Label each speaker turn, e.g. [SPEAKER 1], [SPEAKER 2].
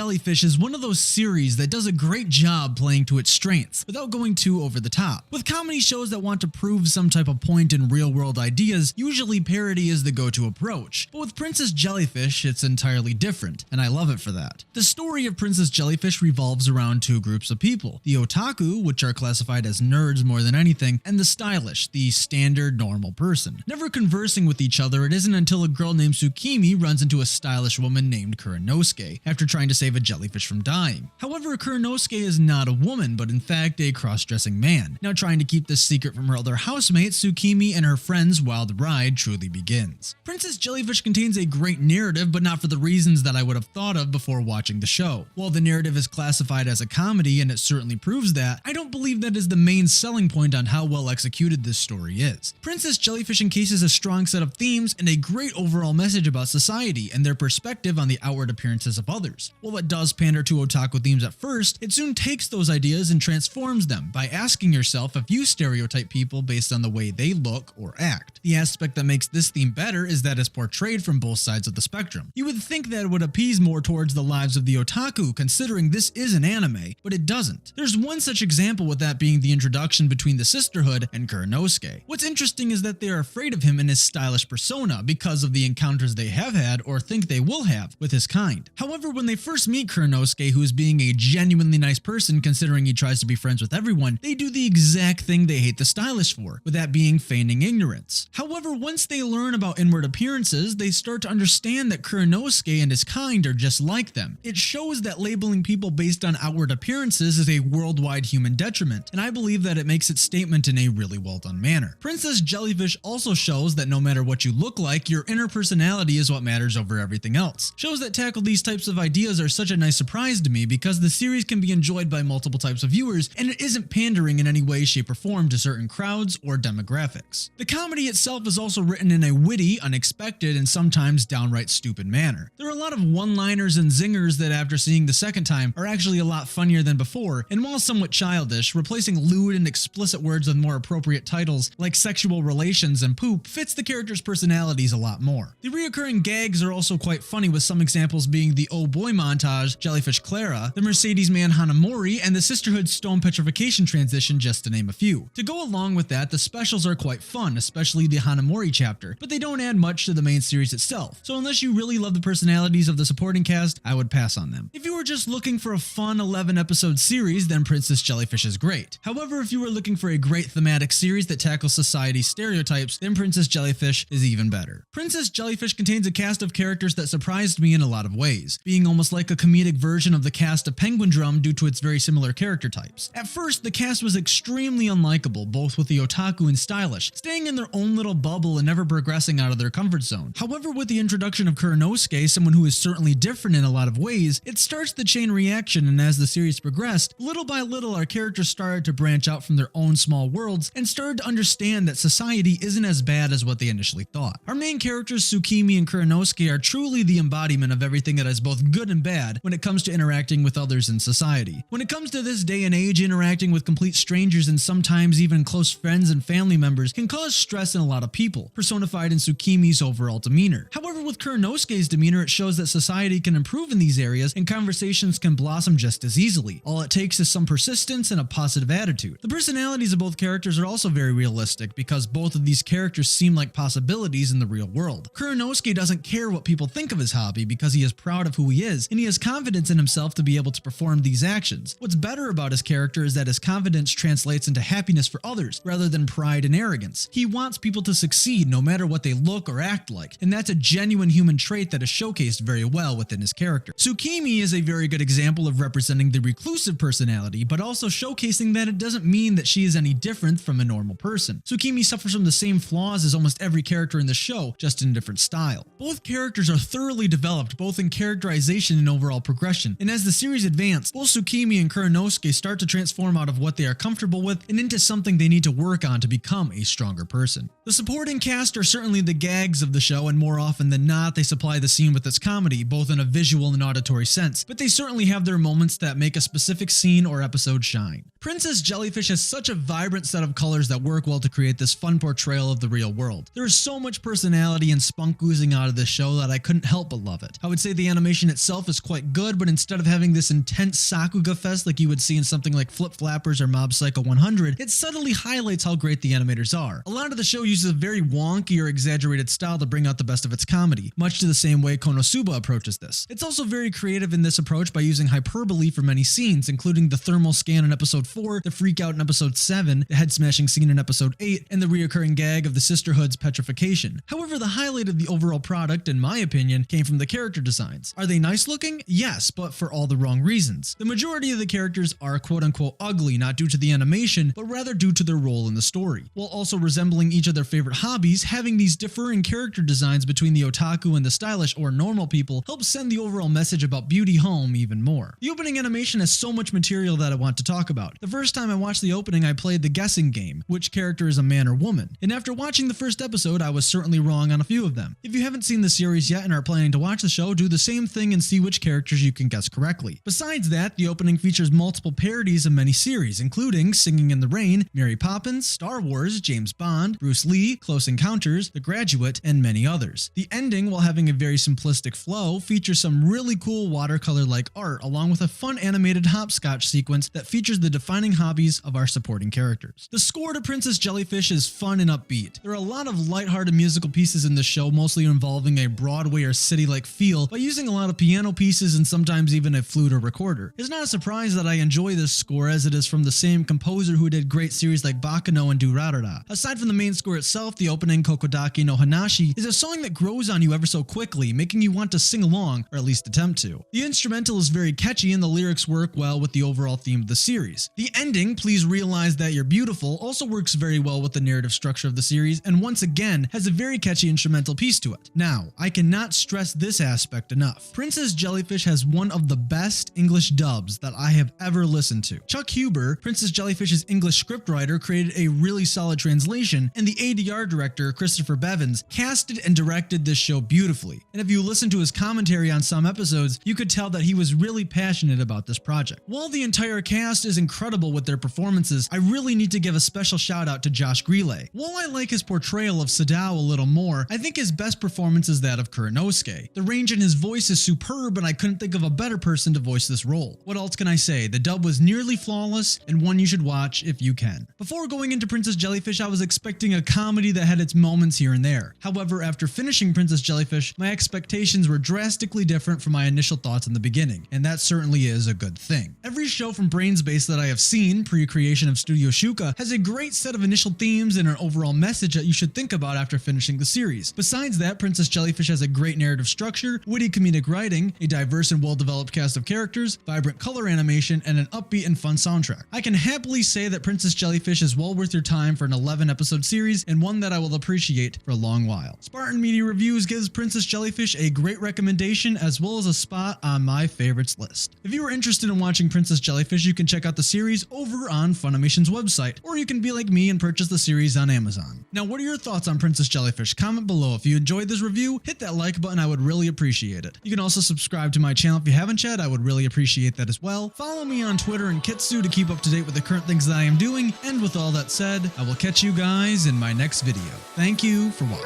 [SPEAKER 1] Jellyfish is one of those series that does a great job playing to its strengths without going too over the top. With comedy shows that want to prove some type of point in real-world ideas, usually parody is the go-to approach. But with Princess Jellyfish, it's entirely different, and I love it for that. The story of Princess Jellyfish revolves around two groups of people: the otaku, which are classified as nerds more than anything, and the stylish, the standard normal person. Never conversing with each other, it isn't until a girl named Tsukimi runs into a stylish woman named Kuranosuke after trying to save a jellyfish from dying. However, Kuranosuke is not a woman, but in fact a cross-dressing man. Now, trying to keep this secret from her other housemates, Tsukimi and her friends' wild ride truly begins. Princess Jellyfish contains a great narrative, but not for the reasons that I would have thought of before watching the show. While the narrative is classified as a comedy, and it certainly proves that, I don't believe that is the main selling point on how well executed this story is. Princess Jellyfish encases a strong set of themes and a great overall message about society and their perspective on the outward appearances of others. While it does pander to otaku themes at first, it soon takes those ideas and transforms them by asking yourself if you stereotype people based on the way they look or act. The aspect that makes this theme better is that it's portrayed from both sides of the spectrum. You would think that it would appease more towards the lives of the otaku, considering this is an anime, but it doesn't. There's one such example, with that being the introduction between the sisterhood and Kuranosuke. What's interesting is that they are afraid of him and his stylish persona because of the encounters they have had or think they will have with his kind. However, when they first meet Kuranosuke, who is being a genuinely nice person considering he tries to be friends with everyone, they do the exact thing they hate the stylish for, with that being feigning ignorance. However, once they learn about inward appearances, they start to understand that Kuranosuke and his kind are just like them. It shows that labeling people based on outward appearances is a worldwide human detriment, and I believe that it makes its statement in a really well done manner. Princess Jellyfish also shows that no matter what you look like, your inner personality is what matters over everything else. Shows that tackle these types of ideas are such a nice surprise to me because the series can be enjoyed by multiple types of viewers, and it isn't pandering in any way, shape, or form to certain crowds or demographics. The comedy itself is also written in a witty, unexpected, and sometimes downright stupid manner. There are a lot of one-liners and zingers that, after seeing the second time, are actually a lot funnier than before, and while somewhat childish, replacing lewd and explicit words with more appropriate titles like sexual relations and poop fits the characters' personalities a lot more. The reoccurring gags are also quite funny, with some examples being the Oh Boy montage, Jellyfish Clara, the Mercedes Man Hanamori, and the Sisterhood Stone Petrification transition, just to name a few. To go along with that, the specials are quite fun, especially the Hanamori chapter, but they don't add much to the main series itself, so unless you really love the personalities of the supporting cast, I would pass on them. If you were just looking for a fun 11-episode series, then Princess Jellyfish is great. However, if you were looking for a great thematic series that tackles society's stereotypes, then Princess Jellyfish is even better. Princess Jellyfish contains a cast of characters that surprised me in a lot of ways, being almost like a comedic version of the cast of Penguin Drum due to its very similar character types. At first, the cast was extremely unlikable, both with the otaku and stylish, staying in their own little bubble and never progressing out of their comfort zone. However, with the introduction of Kuranosuke, someone who is certainly different in a lot of ways, it starts the chain reaction, and as the series progressed, little by little our characters started to branch out from their own small worlds and started to understand that society isn't as bad as what they initially thought. Our main characters, Tsukimi and Kuranosuke, are truly the embodiment of everything that is both good and bad when it comes to interacting with others in society. When it comes to this day and age, interacting with complete strangers and sometimes even close friends and family members can cause stress in a lot of people, personified in Tsukimi's overall demeanor. However, with Kuranosuke's demeanor, it shows that society can improve in these areas and conversations can blossom just as easily. All it takes is some persistence and a positive attitude. The personalities of both characters are also very realistic because both of these characters seem like possibilities in the real world. Kuranosuke doesn't care what people think of his hobby because he is proud of who he is and he has confidence in himself to be able to perform these actions. What's better about his character is that his confidence translates into happiness for others rather than pride and arrogance. He wants people to succeed no matter what they look or act like, and that's a genuine human trait that is showcased very well within his character. Tsukimi is a very good example of representing the reclusive personality, but also showcasing that it doesn't mean that she is any different from a normal person. Tsukimi suffers from the same flaws as almost every character in the show, just in a different style. Both characters are thoroughly developed both in characterization and overall progression, and as the series advances, both Tsukimi and Kuranosuke start to transform out of what they are comfortable with and into something they need to work on to become a stronger person. The supporting cast are certainly the gags of the show, and more often than not, they supply the scene with its comedy, both in a visual and auditory sense, but they certainly have their moments that make a specific scene or episode shine. Princess Jellyfish has such a vibrant set of colors that work well to create this fun portrayal of the real world. There is so much personality and spunk oozing out of this show that I couldn't help but love it. I would say the animation itself is quite good, but instead of having this intense Sakuga fest like you would see in something like Flip Flappers or Mob Psycho 100, it subtly highlights how great the animators are. A lot of the show uses a very wonky or exaggerated style to bring out the best of its comedy, much to the same way Konosuba approaches this. It's also very creative in this approach by using hyperbole for many scenes, including the thermal scan in episode 4, the freak out in episode 7, the head smashing scene in episode 8, and the reoccurring gag of the sisterhood's petrification. However, the highlight of the overall product, in my opinion, came from the character designs. Are they nice looking? Yes, but for all the wrong reasons. The majority of the characters are quote-unquote ugly, not due to the animation, but rather due to their role in the story. While also resembling each of their favorite hobbies, having these differing character designs between the otaku and the stylish or normal people helps send the overall message about beauty home even more. The opening animation has so much material that I want to talk about. The first time I watched the opening, I played the guessing game, which character is a man or woman, and after watching the first episode, I was certainly wrong on a few of them. If you haven't seen the series yet and are planning to watch the show, do the same thing and see which characters you can guess correctly. Besides that, the opening features multiple parodies of many series, including Singing in the Rain, Mary Poppins, Star Wars, James Bond, Bruce Lee, Close Encounters, The Graduate, and many others. The ending, while having a very simplistic flow, features some really cool watercolor-like art, along with a fun animated hopscotch sequence that features the defining hobbies of our supporting characters. The score to Princess Jellyfish is fun and upbeat. There are a lot of lighthearted musical pieces in the show, mostly involving a Broadway or city-like feel, by using a lot of piano pieces and sometimes even a flute or recorder. It's not a surprise that I enjoy this score, as it is from the same composer who did great series like Bakano and Durarara. Aside from the main score itself, the opening Kokodaki no Hanashi is a song that grows on you ever so quickly, making you want to sing along, or at least attempt to. The instrumental is very catchy and the lyrics work well with the overall theme of the series. The ending, Please Realize That You're Beautiful, also works very well with the narrative structure of the series, and once again has a very catchy instrumental piece to it. Now, I cannot stress this aspect enough. Princess Jellyfish has one of the best English dubs that I have ever listened to. Chuck Huber, Princess Jellyfish's English scriptwriter, created a really solid translation, and the ADR director, Christopher Bevins, casted and directed this show beautifully. And if you listen to his commentary on some episodes, you could tell that he was really passionate about this project. While the entire cast is incredible with their performances, I really need to give a special shout out to Josh Grelay. While I like his portrayal of Sadao a little more, I think his best performance is that of Kuranosuke. The range in his voice is superb, and I couldn't think of a better person to voice this role. What else can I say? The dub was nearly flawless, and one you should watch if you can. Before going into Princess Jellyfish, I was expecting a comedy that had its moments here and there. However, after finishing Princess Jellyfish, my expectations were drastically different from my initial thoughts in the beginning, and that certainly is a good thing. Every show from Brainsbase that I have seen, pre-creation of Studio Shuka, has a great set of initial themes and an overall message that you should think about after finishing the series. Besides that, Princess Jellyfish has a great narrative structure, witty comedic writing, a diverse and well-developed cast of characters, vibrant color animation, and an upbeat and fun soundtrack. I can happily say that Princess Jellyfish is well worth your time for an 11-episode series, and one that I will appreciate for a long while. Spartan Media Reviews gives Princess Jellyfish a great recommendation, as well as a spot on my favorites list. If you are interested in watching Princess Jellyfish, you can check out the series over on Funimation's website, or you can be like me and purchase the series on Amazon. Now, what are your thoughts on Princess Jellyfish? Comment below. If you enjoyed this review, hit that like button, I would really appreciate it. You can also subscribe to my channel if you haven't yet, I would really appreciate that as well. Follow me on Twitter and Kitsu to keep up to date with the current things that I am doing, and with all that said, I will catch you guys in my next video. Thank you for watching.